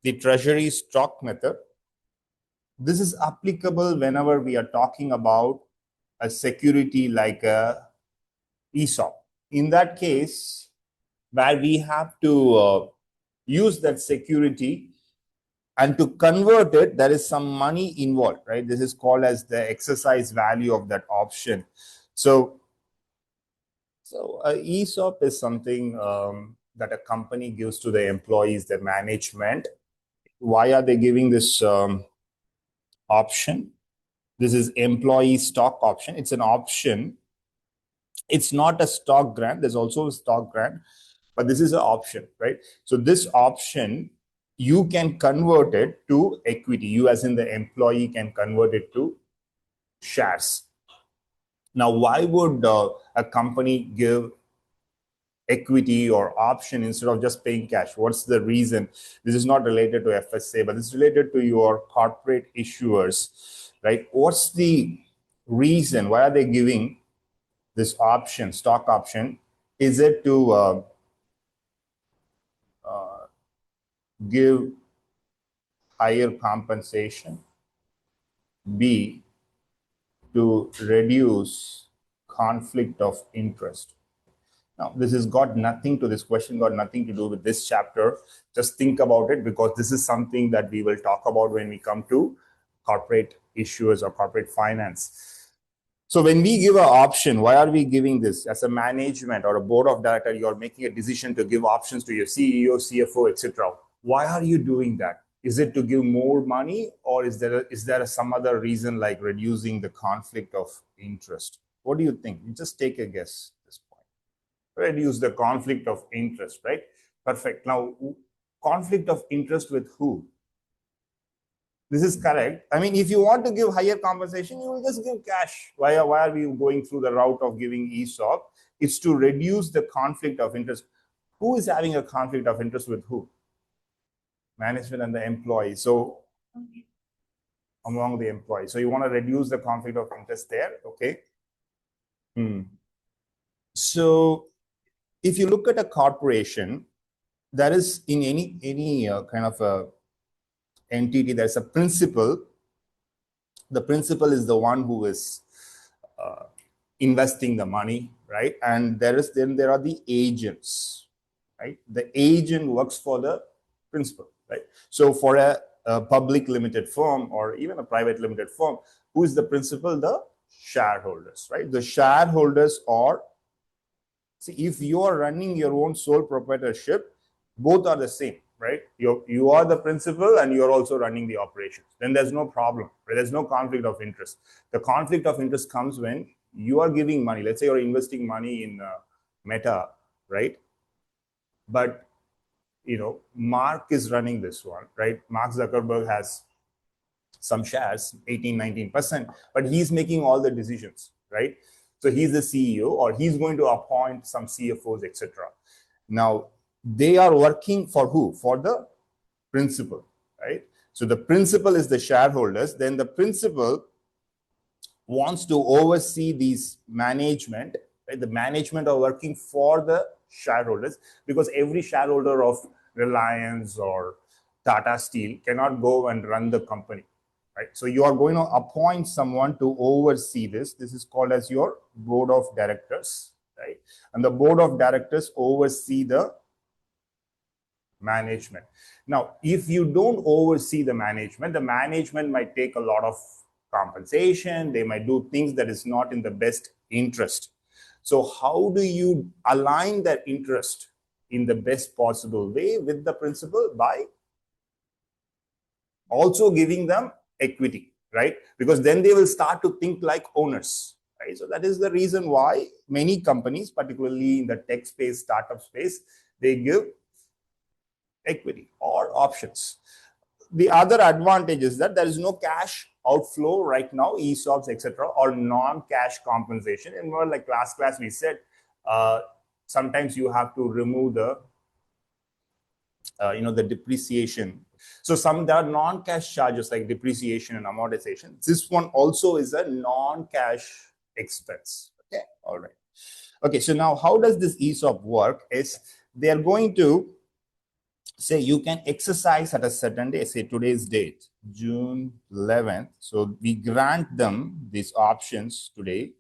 the Treasury Stock Method. This is applicable whenever we are talking about a security like a ESOP. In that case, where we have to use that security and to convert it, there is some money involved, right? This is called as the exercise value of that option. So ESOP is something that a company gives to the employees, the management. Why are they giving this option? This is employee stock option. It's an option. It's not a stock grant. There's also a stock grant, but this is an option, right? So this option, you can convert it to equity. You as in the employee can convert it to shares. Now, why would a company give equity or option instead of just paying cash? What's the reason? This is not related to FSA, but it's related to your corporate issuers, right? What's the reason? Why are they giving this option, stock option? Is it to give higher compensation? B, to reduce conflict of interest? Now, this has got nothing to this question, got nothing to do with this chapter. Just think about it, because this is something that we will talk about when we come to corporate issuers or corporate finance. So when we give an option, why are we giving this? As a management or a board of directors, you're making a decision to give options to your CEO, CFO, etc. Why are you doing that? Is it to give more money, or is there some other reason like reducing the conflict of interest? What do you think? You just take a guess at this point. Reduce the conflict of interest, right? Perfect. Now, conflict of interest with who? This is correct. I mean, if you want to give higher compensation, you will just give cash. Why are we going through the route of giving ESOP? It's to reduce the conflict of interest. Who is having a conflict of interest with who? Management and the employee. So among the employees. So you want to reduce the conflict of interest there, okay? So if you look at a corporation, there is in any kind of a entity, there's a principal. The principal is the one who is investing the money, right? And there are the agents, right? The agent works for the principal, right? So for a public limited firm or even a private limited firm, who is the principal? The shareholders, right? The shareholders are, see, if you are running your own sole proprietorship, both are the same, right? You are the principal and you're also running the operations. Then there's no problem, right? There's no conflict of interest. The conflict of interest comes when you are giving money. Let's say you're investing money in Meta, right? But Mark is running this one, right? Mark Zuckerberg has some shares, 18-19%, but he's making all the decisions, right? So he's the CEO, or he's going to appoint some CFOs, etc. Now, they are working for who? For the principal, right? So the principal is the shareholders. Then the principal wants to oversee these management, right? The management are working for the shareholders, because every shareholder of Reliance or Tata Steel cannot go and run the company, right? So you are going to appoint someone to oversee this. This is called as your board of directors, right? And the board of directors oversee the management. Now, if you don't oversee the management might take a lot of compensation. They might do things that is not in the best interest. So how do you align that interest in the best possible way with the principal? By also giving them equity, right? Because then they will start to think like owners, right? So that is the reason why many companies, particularly in the tech space, startup space, they give equity or options. The other advantage is that there is no cash outflow right now, ESOPs, etc., or non-cash compensation. And more like last class we said, sometimes you have to remove the the depreciation. So there are non-cash charges like depreciation and amortization. This one also is a non-cash expense. Okay, all right. Okay, so now how does this ESOP work? Is they are going to say you can exercise at a certain day, say today's date, June 11th. So we grant them these options today.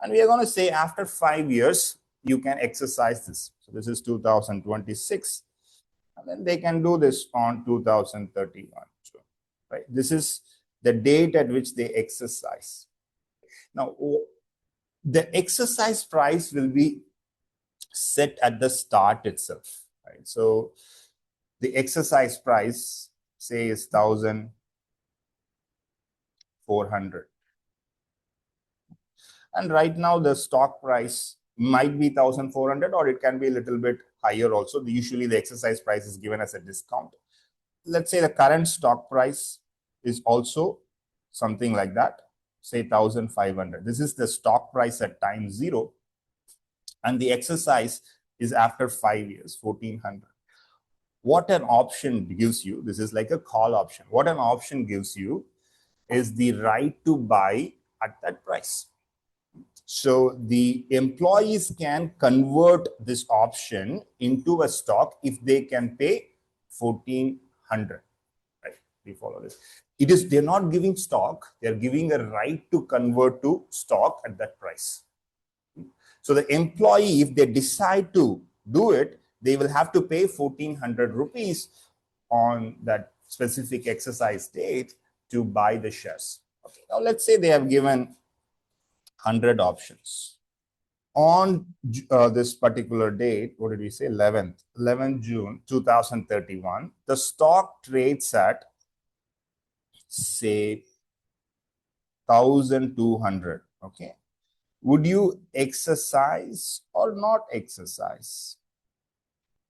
And we are going to say after 5 years, you can exercise this. So this is 2026. And then they can do this on 2031. Right? This is the date at which they exercise. Now, the exercise price will be set at the start itself. Right? So the exercise price, say, is 1,400. And right now, the stock price might be 1,400, or it can be a little bit higher also. Usually, the exercise price is given as a discount. Let's say the current stock price is also something like that, say 1,500. This is the stock price at time 0. And the exercise is after 5 years, 1,400. What an option gives you, this is like a call option. What an option gives you is the right to buy at that price. So the employees can convert this option into a stock if they can pay 1,400. Right? We follow this. They're not giving stock, they're giving a right to convert to stock at that price. So the employee, if they decide to do it, they will have to pay 1,400 rupees on that specific exercise date to buy the shares. Okay. Now let's say they have given 100 options. On this particular date, what did we say? 11th June 2031, the stock trades at, say, 1,200. Okay. Would you exercise or not exercise?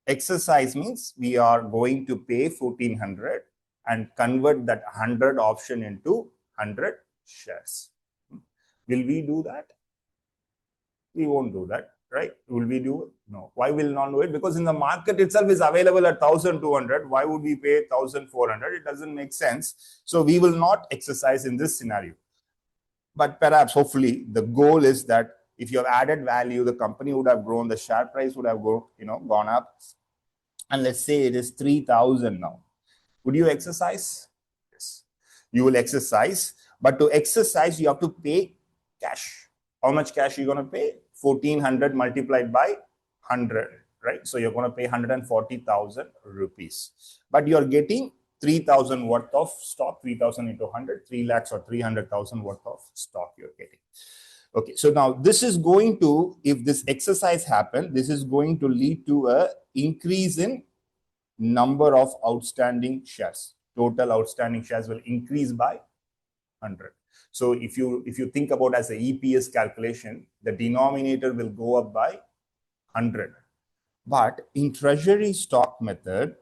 Exercise means we are going to pay 1,400 and convert that 100 option into 100 shares. Will we do that? We won't do that, right? Will we do it? No. Why will not do it? Because in the market itself is available at 1,200. Why would we pay 1,400? It doesn't make sense. So we will not exercise in this scenario. But perhaps, hopefully, the goal is that if you have added value, the company would have grown, the share price would have gone up. And let's say it is 3,000 now. Would you exercise? Yes. You will exercise. But to exercise, you have to pay cash. How much cash are you going to pay? 1,400 multiplied by 100, right? So you're going to pay 140,000 rupees. But you're getting 3,000 worth of stock, 3,000 into 100, 3 lakhs or 300,000 worth of stock you're getting. Okay, so now this is going to, if this exercise happens, this is going to lead to a increase in number of outstanding shares. Total outstanding shares will increase by 100. So if you think about as a EPS calculation, the denominator will go up by 100. But in Treasury Stock Method,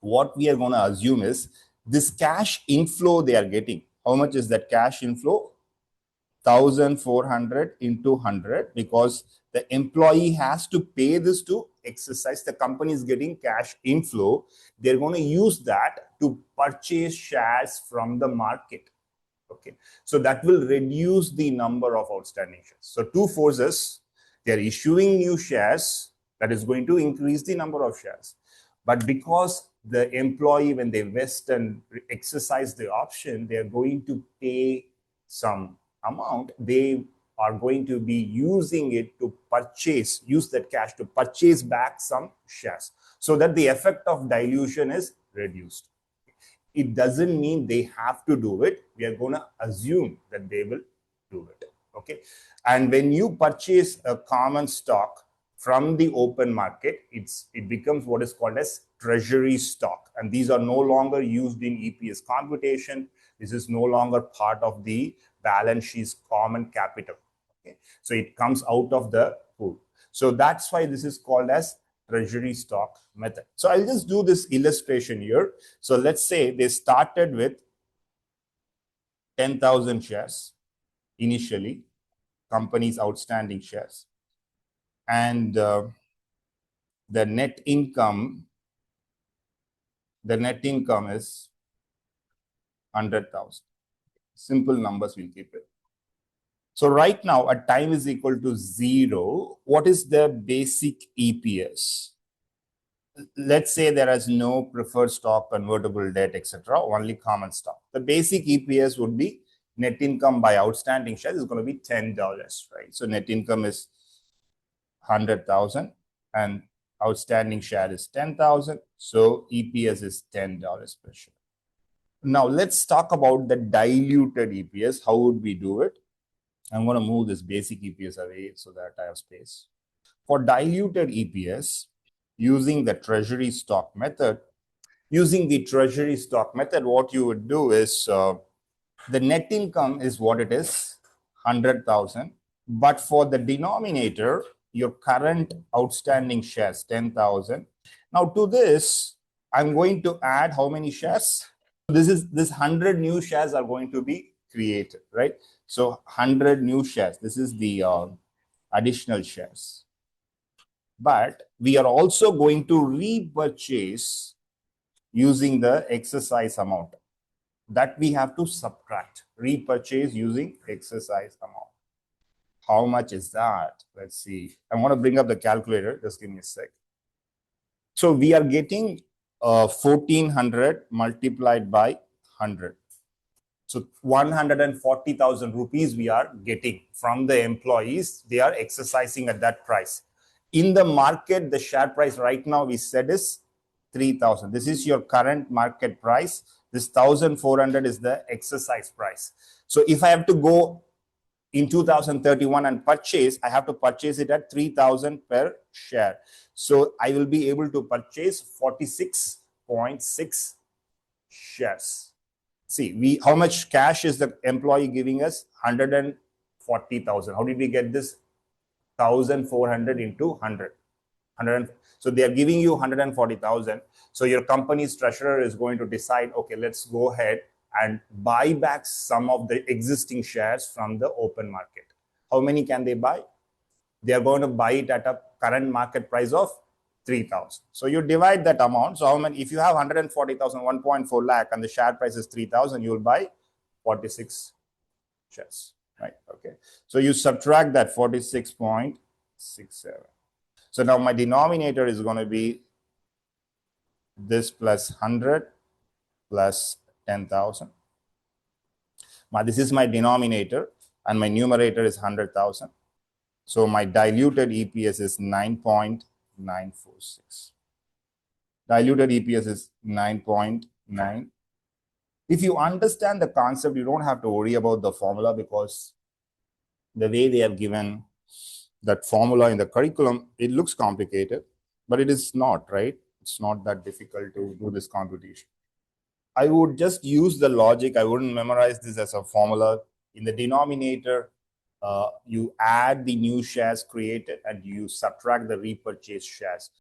what we are going to assume is this cash inflow they are getting. How much is that cash inflow? 1,400 into 100, because the employee has to pay this to exercise. The company is getting cash inflow. They're going to use that to purchase shares from the market. Okay, so that will reduce the number of outstanding shares. So two forces, they're issuing new shares, that is going to increase the number of shares. But because the employee, when they vest and exercise the option, they're going to pay some amount, they are going to be using it to use that cash to purchase back some shares, so that the effect of dilution is reduced. It doesn't mean they have to do it. We are going to assume that they will do it. Okay. And when you purchase a common stock from the open market, it becomes what is called as treasury stock. And these are no longer used in EPS computation. This is no longer part of the balance sheet's common capital. Okay. So it comes out of the pool. So that's why this is called as Treasury Stock Method. So I'll just do this illustration here. So let's say they started with 10,000 shares initially, company's outstanding shares, and the net income is 100,000. Simple numbers, we'll keep it. So right now, at time is equal to 0, what is the basic EPS? let's say there is no preferred stock, convertible debt, etc., only common stock. The basic EPS would be net income by outstanding shares is going to be $10, right? So net income is 100,000 and outstanding share is 10,000. So EPS is $10 per share. Now let's talk about the diluted EPS. How would we do it? I'm going to move this basic EPS away so that I have space. For diluted EPS, using the Treasury Stock Method, what you would do is the net income is what it is, 100,000. But for the denominator, your current outstanding shares, 10,000. Now to this, I'm going to add how many shares? This 100 new shares are going to be created, right? So 100 new shares. This is the additional shares. But we are also going to repurchase using the exercise amount. That we have to subtract. Repurchase using exercise amount. How much is that? Let's see. I want to bring up the calculator. Just give me a sec. So we are getting 1,400 multiplied by 100. So 140,000 rupees we are getting from the employees. They are exercising at that price. In the market, the share price right now we said is 3,000. This is your current market price. This 1,400 is the exercise price. So if I have to go in 2031 and purchase, I have to purchase it at 3,000 per share. So I will be able to purchase 46.6 shares. See, how much cash is the employee giving us? 140,000. How did we get this? 1,400 into 100. So they are giving you 140,000. So your company's treasurer is going to decide, okay, let's go ahead and buy back some of the existing shares from the open market. How many can they buy? They are going to buy it at a current market price of 3,000. So you divide that amount. So how many? If you have 140,000, 1.4 lakh, and the share price is 3,000, you will buy 46 shares, right? Okay. So you subtract that 46.67. So now my denominator is going to be this plus 100 plus 10,000. This is my denominator, and my numerator is 100,000. So my diluted EPS is 9.946. Diluted EPS is 9.9. If you understand the concept, you don't have to worry about the formula, because the way they have given that formula in the curriculum, it looks complicated, but it is not, right? It's not that difficult to do this computation. I would just use the logic. I wouldn't memorize this as a formula. In the denominator, you add the new shares created and you subtract the repurchased shares.